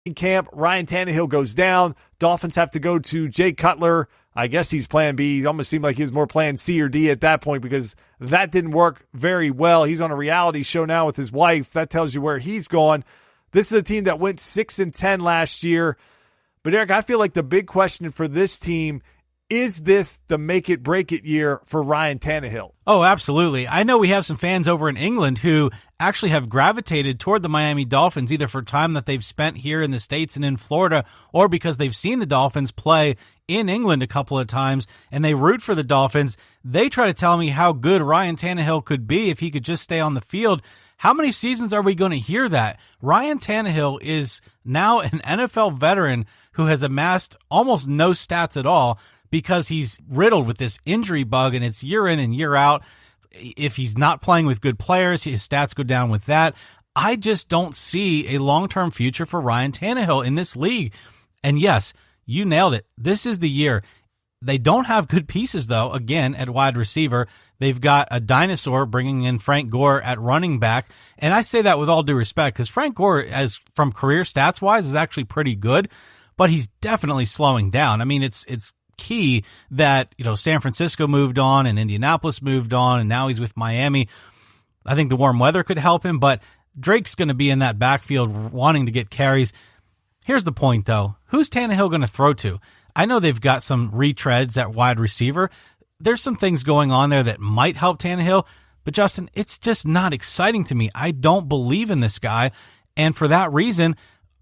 In camp, Ryan Tannehill goes down. Dolphins have to go to Jay Cutler. I guess he's plan B. It almost seemed like he was more plan C or D at that point because that didn't work very well. He's on a reality show now with his wife. That tells you where he's going. This is a team that went 6-10 last year. But Eric, I feel like the big question for this team, is this the make it break it year for Ryan Tannehill? Oh, absolutely. I know we have some fans over in England who actually have gravitated toward the Miami Dolphins, either for time that they've spent here in the States and in Florida, or because they've seen the Dolphins play in England a couple of times and they root for the Dolphins. They try to tell me how good Ryan Tannehill could be if he could just stay on the field. How many seasons are we going to hear that? Ryan Tannehill is now an NFL veteran who has amassed almost no stats at all because he's riddled with this injury bug, and it's year in and year out. If he's not playing with good players, his stats go down with that. I just don't see a long-term future for Ryan Tannehill in this league. And yes, you nailed it. This is the year. They don't have good pieces, though, again, at wide receiver. They've got a dinosaur bringing in Frank Gore at running back. And I say that with all due respect because Frank Gore, as from career stats-wise, is actually pretty good, but he's definitely slowing down. I mean, it's key that, San Francisco moved on and Indianapolis moved on and now he's with Miami. I think the warm weather could help him, but Drake's going to be in that backfield wanting to get carries. Here's the point, though. Who's Tannehill going to throw to? I know they've got some retreads at wide receiver. There's some things going on there that might help Tannehill, but Justin, it's just not exciting to me. I don't believe in this guy, and for that reason,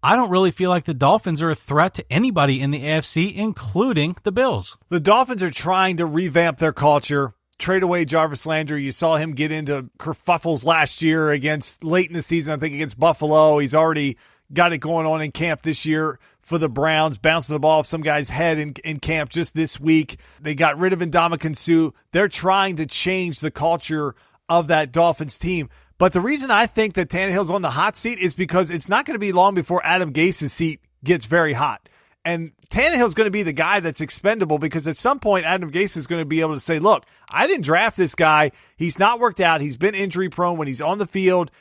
I don't really feel like the Dolphins are a threat to anybody in the AFC, including the Bills. The Dolphins are trying to revamp their culture, trade away Jarvis Landry. You saw him get into kerfuffles last year late in the season, I think against Buffalo. He's already got it going on in camp this year for the Browns, bouncing the ball off some guy's head in camp just this week. They got rid of Ndamukong Suh. They're trying to change the culture of that Dolphins team. But the reason I think that Tannehill's on the hot seat is because it's not going to be long before Adam Gase's seat gets very hot. And Tannehill's going to be the guy that's expendable because at some point Adam Gase is going to be able to say, look, I didn't draft this guy. He's not worked out. He's been injury prone when he's on the field.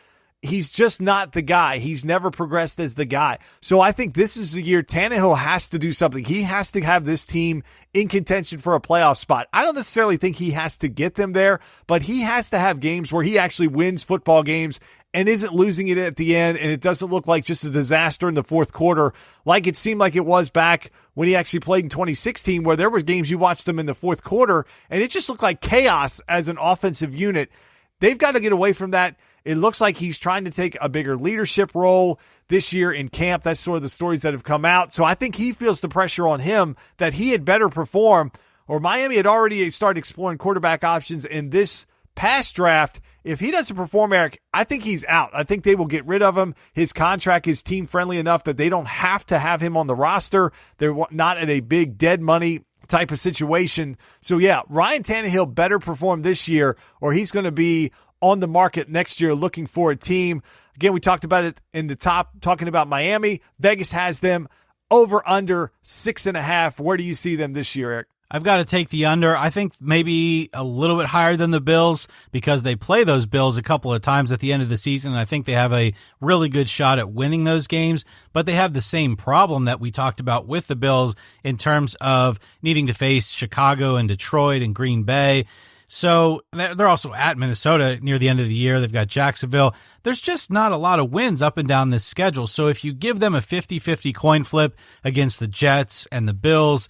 He's just not the guy. He's never progressed as the guy. So I think this is the year Tannehill has to do something. He has to have this team in contention for a playoff spot. I don't necessarily think he has to get them there, but he has to have games where he actually wins football games and isn't losing it at the end, and it doesn't look like just a disaster in the fourth quarter like it seemed like it was back when he actually played in 2016, where there were games you watched them in the fourth quarter, and it just looked like chaos as an offensive unit. They've got to get away from that. It looks like he's trying to take a bigger leadership role this year in camp. That's sort of the stories that have come out. So I think he feels the pressure on him that he had better perform, or Miami had already started exploring quarterback options in this past draft. If he doesn't perform, Eric, I think he's out. I think they will get rid of him. His contract is team-friendly enough that they don't have to have him on the roster. They're not at a big dead money type of situation. So, yeah, Ryan Tannehill better perform this year, or he's going to be on the market next year looking for a team. Again, we talked about it in the top, talking about Miami. Vegas has them over under 6.5. Where do you see them this year, Eric? I've got to take the under. I think maybe a little bit higher than the Bills because they play those Bills a couple of times at the end of the season. And I think they have a really good shot at winning those games, but they have the same problem that we talked about with the Bills in terms of needing to face Chicago and Detroit and Green Bay. So they're also at Minnesota near the end of the year. They've got Jacksonville. There's just not a lot of wins up and down this schedule. So if you give them a 50-50 coin flip against the Jets and the Bills,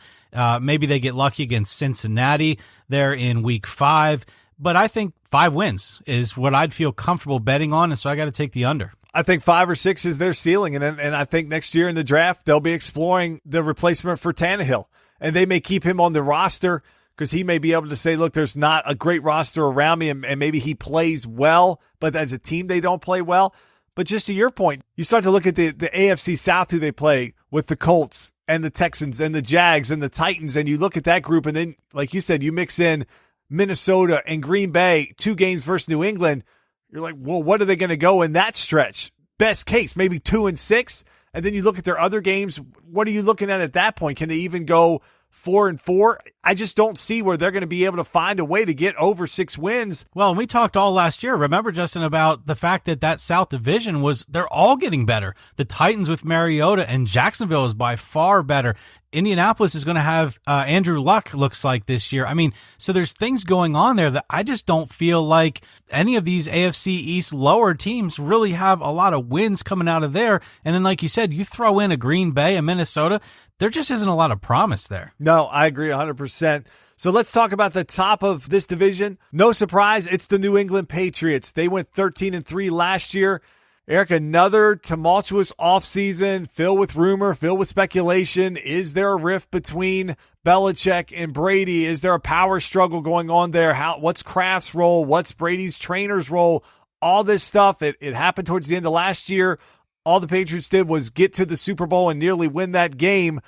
maybe they get lucky against Cincinnati there in week 5. But I think 5 wins is what I'd feel comfortable betting on, and so I got to take the under. I think 5 or 6 is their ceiling, and I think next year in the draft, they'll be exploring the replacement for Tannehill. And they may keep him on the roster because he may be able to say, look, there's not a great roster around me, and maybe he plays well, but as a team, they don't play well. But just to your point, you start to look at the AFC South, who they play with the Colts and the Texans and the Jags and the Titans, and you look at that group, and then, like you said, you mix in Minnesota and Green Bay, 2 games versus New England. You're like, well, what are they going to go in that stretch? Best case, maybe 2-6. And then you look at their other games. What are you looking at that point? Can they even go 4-4? I just don't see where they're going to be able to find a way to get over 6 wins. Well, and we talked all last year, remember, Justin, about the fact that South Division they're all getting better. The Titans with Mariota and Jacksonville is by far better. Indianapolis is going to have Andrew Luck, looks like, this year. I mean, so there's things going on there that I just don't feel like any of these AFC East lower teams really have a lot of wins coming out of there. And then, like you said, you throw in a Green Bay, a Minnesota, there just isn't a lot of promise there. No, I agree 100%. So let's talk about the top of this division. No surprise, it's the New England Patriots. They went 13-3 last year. Eric, another tumultuous offseason filled with rumor, filled with speculation. Is there a rift between Belichick and Brady? Is there a power struggle going on there? What's Kraft's role? What's Brady's trainer's role? All this stuff, it happened towards the end of last year. All the Patriots did was get to the Super Bowl and nearly win that game.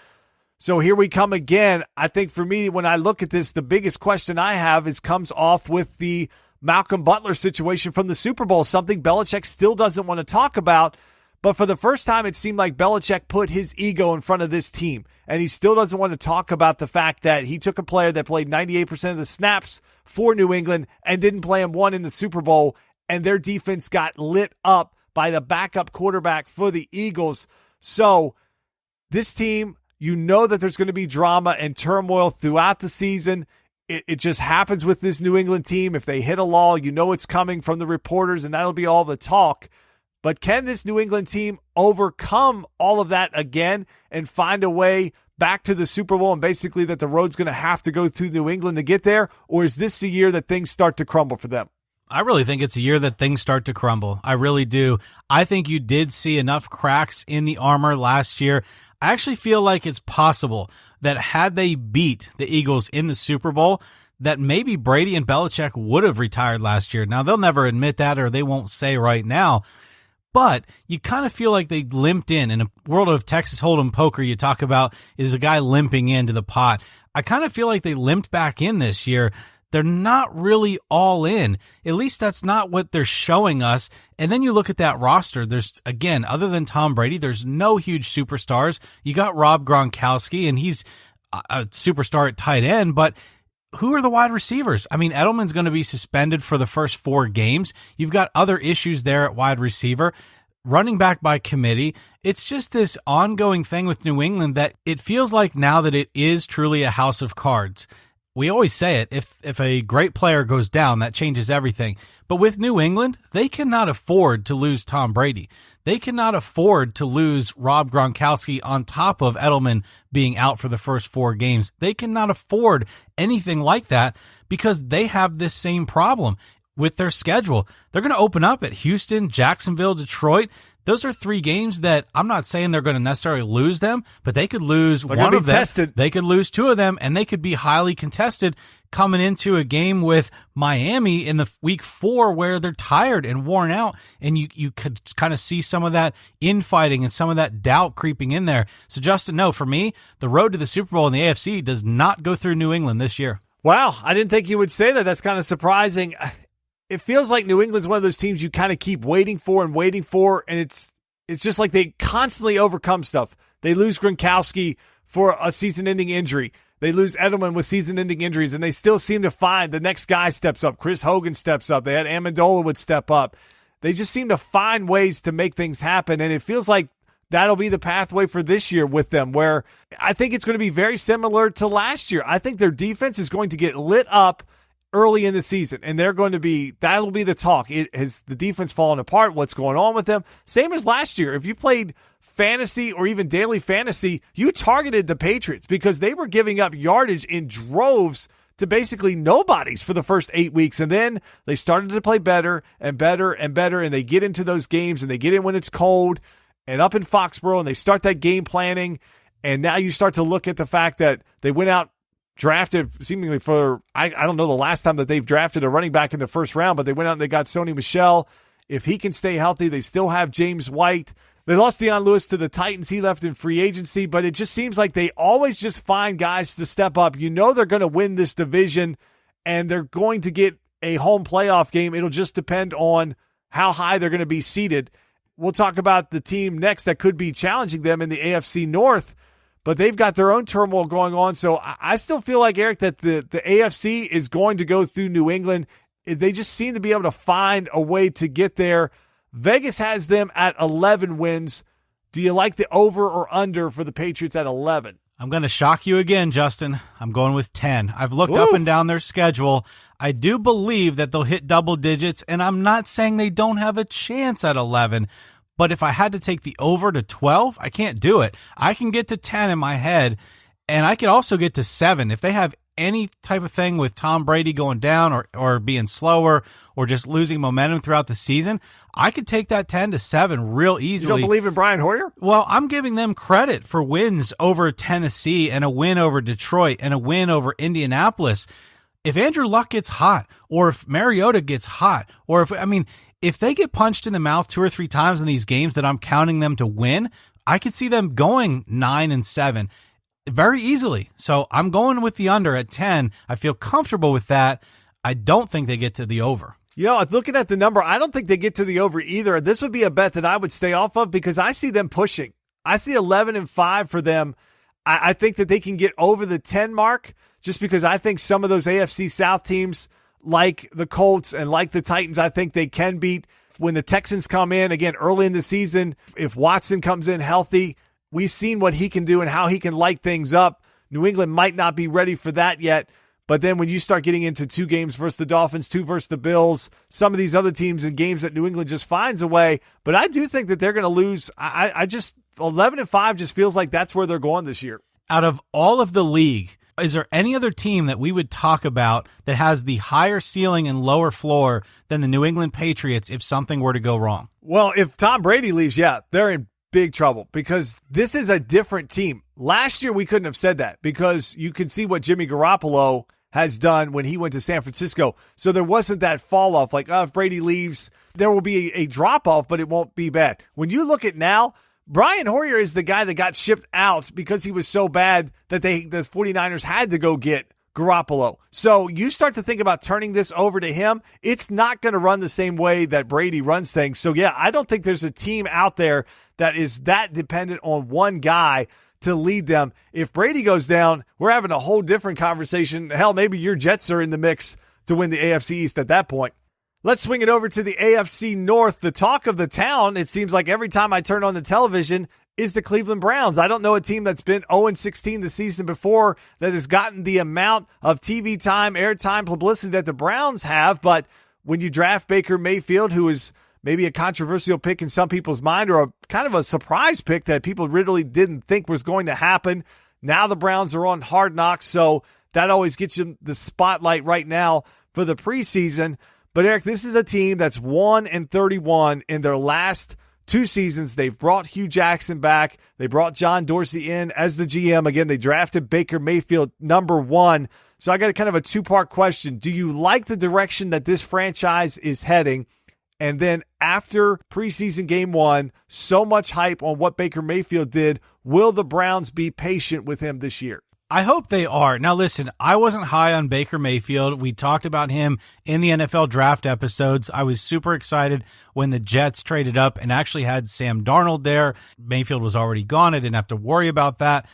So here we come again. I think for me, when I look at this, the biggest question I have comes off with the Malcolm Butler situation from the Super Bowl, something Belichick still doesn't want to talk about. But for the first time, it seemed like Belichick put his ego in front of this team. And he still doesn't want to talk about the fact that he took a player that played 98% of the snaps for New England and didn't play him one in the Super Bowl. And their defense got lit up by the backup quarterback for the Eagles. So this team, you know that there's going to be drama and turmoil throughout the season. It just happens with this New England team. If they hit a lull, you know it's coming from the reporters, and that'll be all the talk. But can this New England team overcome all of that again and find a way back to the Super Bowl, and basically that the road's going to have to go through New England to get there? Or is this the year that things start to crumble for them? I really think it's a year that things start to crumble. I really do. I think you did see enough cracks in the armor last year. I actually feel like it's possible that had they beat the Eagles in the Super Bowl, that maybe Brady and Belichick would have retired last year. Now, they'll never admit that, or they won't say right now, but you kind of feel like they limped in a world of Texas Hold'em poker. You talk about is a guy limping into the pot. I kind of feel like they limped back in this year. They're not really all in. At least that's not what they're showing us. And then you look at that roster. There's, again, other than Tom Brady, there's no huge superstars. You got Rob Gronkowski, and he's a superstar at tight end, but who are the wide receivers? I mean, Edelman's going to be suspended for the first 4 games. You've got other issues there at wide receiver. Running back by committee. It's just this ongoing thing with New England that it feels like now that it is truly a house of cards. We always say it, if a great player goes down, that changes everything. But with New England, they cannot afford to lose Tom Brady. They cannot afford to lose Rob Gronkowski on top of Edelman being out for the first 4 games. They cannot afford anything like that because they have this same problem with their schedule. They're going to open up at Houston, Jacksonville, Detroit. Those are 3 games that I'm not saying they're going to necessarily lose them, but they could lose one of them. Tested. They could lose 2 of them, and they could be highly contested coming into a game with Miami in the week 4 where they're tired and worn out, and you could kind of see some of that infighting and some of that doubt creeping in there. So, Justin, no, for me, the road to the Super Bowl in the AFC does not go through New England this year. Wow, I didn't think you would say that. That's kind of surprising. It feels like New England's one of those teams you kind of keep waiting for, and it's just like they constantly overcome stuff. They lose Gronkowski for a season-ending injury. They lose Edelman with season-ending injuries, and they still seem to find the next guy steps up. Chris Hogan steps up. They had Amendola would step up. They just seem to find ways to make things happen, and it feels like that'll be the pathway for this year with them, where I think it's going to be very similar to last year. I think their defense is going to get lit up early in the season, and that'll be the talk. Has the defense fallen apart? What's going on with them? Same as last year. If you played fantasy or even daily fantasy, you targeted the Patriots because they were giving up yardage in droves to basically nobodies for the first 8 weeks. And then they started to play better and better and better, and they get into those games, and they get in when it's cold and up in Foxborough, and they start that game planning. And now you start to look at the fact that they went out, drafted seemingly for, I don't know the last time that they've drafted a running back in the first round, but they went out and they got Sony Michel. If he can stay healthy, they still have James White. They lost Deion Lewis to the Titans. He left in free agency, but it just seems like they always just find guys to step up. You know they're going to win this division, and they're going to get a home playoff game. It'll just depend on how high they're going to be seated. We'll talk about the team next that could be challenging them in the AFC North. but they've got their own turmoil going on. So I still feel like, Eric, that the AFC is going to go through New England. They just seem to be able to find a way to get there. Vegas has them at 11 wins. Do you like the over or under for the Patriots at 11? I'm going to shock you again, Justin. I'm going with 10. I've looked up and down their schedule. I do believe that they'll hit double digits, and I'm not saying they don't have a chance at 11, but if I had to take the over to 12, I can't do it. I can get to 10 in my head, and I could also get to 7. If they have any type of thing with Tom Brady going down or being slower or just losing momentum throughout the season, I could take that 10 to 7 real easily. You don't believe in Brian Hoyer? Well, I'm giving them credit for wins over Tennessee and a win over Detroit and a win over Indianapolis. If Andrew Luck gets hot, or if Mariota gets hot, or if they get punched in the mouth 2 or 3 times in these games that I'm counting them to win, I could see them going 9-7 very easily. So I'm going with the under at 10. I feel comfortable with that. I don't think they get to the over. You know, looking at the number, I don't think they get to the over either. This would be a bet that I would stay off of because I see them pushing. I see 11-5 for them. I think that they can get over the 10 mark just because I think some of those AFC South teams like the Colts and like the Titans, I think they can beat. When the Texans come in, again, early in the season, if Watson comes in healthy, we've seen what he can do and how he can light things up. New England might not be ready for that yet. But then when you start getting into 2 games versus the Dolphins, 2 versus the Bills, some of these other teams in games that New England just finds a way. But I do think that they're going to lose. I just 11-5 just feels like that's where they're going this year. Out of all of the league, is there any other team that we would talk about that has the higher ceiling and lower floor than the New England Patriots if something were to go wrong? Well, if Tom Brady leaves, yeah, they're in big trouble because this is a different team. Last year, we couldn't have said that because you can see what Jimmy Garoppolo has done when he went to San Francisco. So there wasn't that fall off like, if Brady leaves, there will be a drop off, but it won't be bad. When you look at now, Brian Hoyer is the guy that got shipped out because he was so bad that the 49ers had to go get Garoppolo. So you start to think about turning this over to him. It's not going to run the same way that Brady runs things. So yeah, I don't think there's a team out there that is that dependent on one guy to lead them. If Brady goes down, we're having a whole different conversation. Hell, maybe your Jets are in the mix to win the AFC East at that point. Let's swing it over to the AFC North. The talk of the town, it seems like every time I turn on the television, is the Cleveland Browns. I don't know a team that's been 0-16 the season before that has gotten the amount of TV time, airtime, publicity that the Browns have. But when you draft Baker Mayfield, who is maybe a controversial pick in some people's mind or a kind of a surprise pick that people really didn't think was going to happen, now the Browns are on Hard Knocks, so that always gets you the spotlight right now for the preseason. But, Eric, this is a team that's 1-31 in their last 2 seasons. They've brought Hugh Jackson back. They brought John Dorsey in as the GM. Again, they drafted Baker Mayfield number 1. So I got a kind of a 2-part question. Do you like the direction that this franchise is heading? And then after preseason game 1, so much hype on what Baker Mayfield did, will the Browns be patient with him this year? I hope they are. Now, listen, I wasn't high on Baker Mayfield. We talked about him in the NFL draft episodes. I was super excited when the Jets traded up and actually had Sam Darnold there. Mayfield was already gone. I didn't have to worry about that.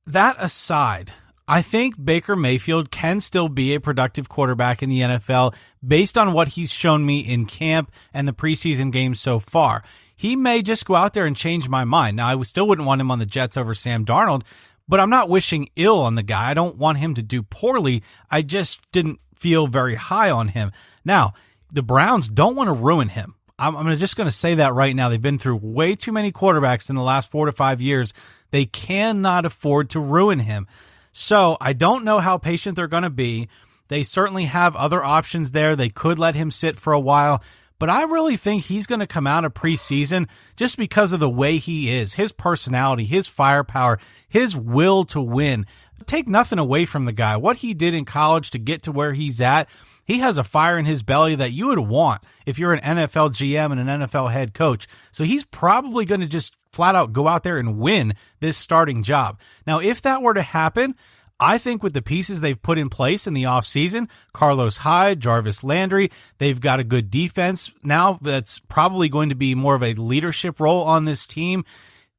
That aside, I think Baker Mayfield can still be a productive quarterback in the NFL based on what he's shown me in camp and the preseason games so far. He may just go out there and change my mind. Now, I still wouldn't want him on the Jets over Sam Darnold, but I'm not wishing ill on the guy. I don't want him to do poorly. I just didn't feel very high on him. Now, the Browns don't want to ruin him. I'm just going to say that right now. They've been through way too many quarterbacks in the last 4 to 5 years. They cannot afford to ruin him. So I don't know how patient they're going to be. They certainly have other options there. They could let him sit for a while. But I really think he's going to come out of preseason just because of the way he is, his personality, his firepower, his will to win. Take nothing away from the guy. What he did in college to get to where he's at, he has a fire in his belly that you would want if you're an NFL GM and an NFL head coach. So he's probably going to just flat out go out there and win this starting job. Now, if that were to happen, I think with the pieces they've put in place in the offseason, Carlos Hyde, Jarvis Landry, they've got a good defense now that's probably going to be more of a leadership role on this team.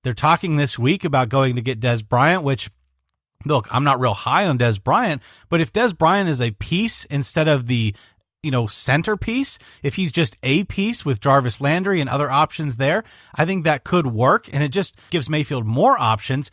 They're talking this week about going to get Des Bryant, which, look, I'm not real high on Des Bryant, but if Des Bryant is a piece instead of the centerpiece, if he's just a piece with Jarvis Landry and other options there, I think that could work, and it just gives Mayfield more options